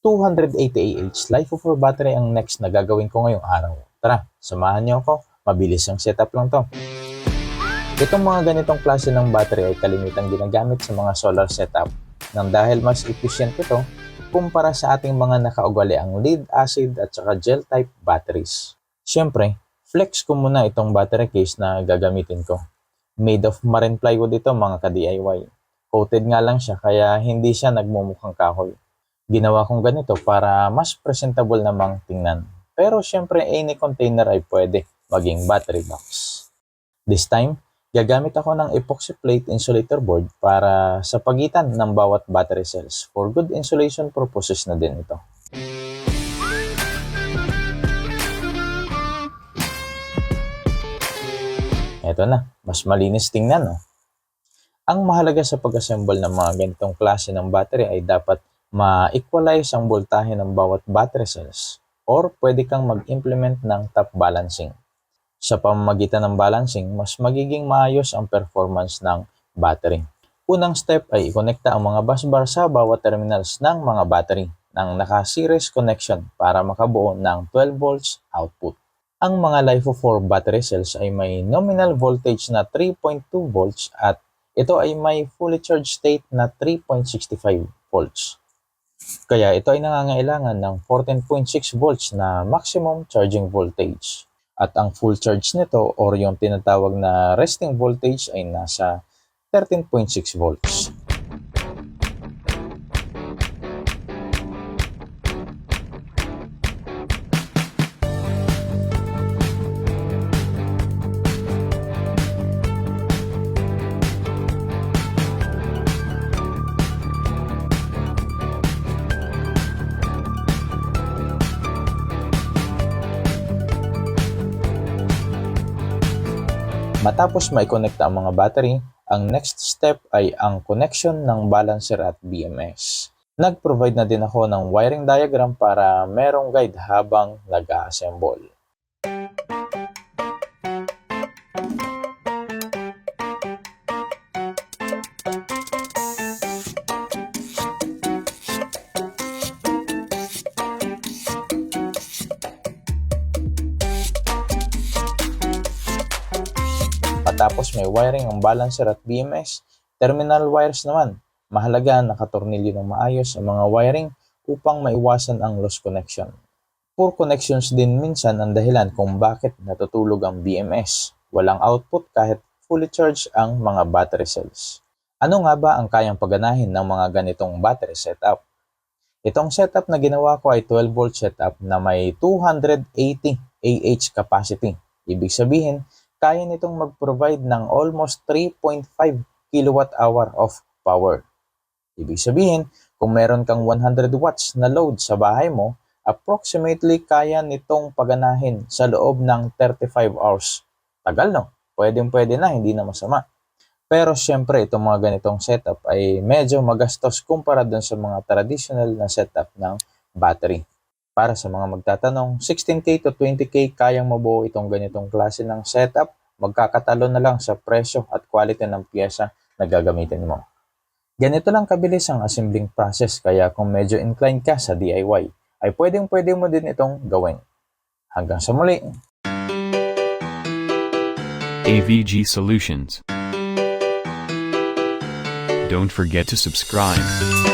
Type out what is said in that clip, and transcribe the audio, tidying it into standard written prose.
280 Ah life of our battery ang next na gagawin ko ngayong araw. Tara, samahan niyo ako. Mabilis ang setup lang to. Itong mga ganitong klase ng battery ay kalimitang ginagamit sa mga solar setup nang dahil mas efficient ito kumpara sa ating mga nakaugaliang lead acid at saka gel type batteries. Siyempre, flex ko muna itong battery case na gagamitin ko. Made of marine plywood ito mga ka-DIY. Coated nga lang siya kaya hindi siya nagmumukhang kahoy. Ginawa kong ganito para mas presentable namang tingnan. Pero syempre any container ay pwede maging battery box. This time, gagamit ako ng epoxy plate insulator board para sa pagitan ng bawat battery cells. For good insulation purposes na din ito. Eto na, mas malinis tingnan, no? Ang mahalaga sa pag-assemble ng mga ganitong klase ng battery ay dapat ma-equalize ang voltahe ng bawat battery cells or pwede kang mag-implement ng top balancing. Sa pamamagitan ng balancing, mas magiging maayos ang performance ng battery. Unang step ay ikonekta ang mga busbar sa bawat terminals ng mga battery ng naka-series connection para makabuo ng 12 volts output. Ang mga LiFePO4 battery cells ay may nominal voltage na 3.2 volts at ito ay may fully charged state na 3.65 volts. Kaya ito ay nangangailangan ng 14.6 volts na maximum charging voltage. At ang full charge nito or yung tinatawag na resting voltage ay nasa 13.6 volts. Matapos maikonekta ang mga battery, ang next step ay ang connection ng balancer at BMS. Nag-provide na din ako ng wiring diagram para merong guide habang nag-assemble. Tapos may wiring ang balancer at BMS. Terminal wires naman. Mahalaga nakatornilyo ng maayos ang mga wiring upang maiwasan ang loose connection. Poor connections din minsan ang dahilan kung bakit natutulog ang BMS. Walang output kahit fully charged ang mga battery cells. Ano nga ba ang kayang paganahin ng mga ganitong battery setup? Itong setup na ginawa ko ay 12 volt setup na may 280 Ah capacity. Ibig sabihin, kaya nitong mag-provide ng almost 3.5 kWh of power. Ibig sabihin, kung meron kang 100 watts na load sa bahay mo, approximately kaya nitong paganahin sa loob ng 35 hours. Tagal, no? Pwedeng-pwede na, hindi na masama. Pero syempre, itong mga ganitong setup ay medyo magastos kumpara dun sa mga traditional na setup ng battery. Para sa mga magtatanong, 16K to 20K kayang mabuo itong ganitong klase ng setup, magkakatalo na lang sa presyo at quality ng piyesa na gagamitin mo. Ganito lang kabilis ang assembling process kaya kung medyo inclined ka sa DIY, ay pwedeng-pwede mo din itong gawin. Hanggang sa muli! AVG Solutions. Don't forget to subscribe.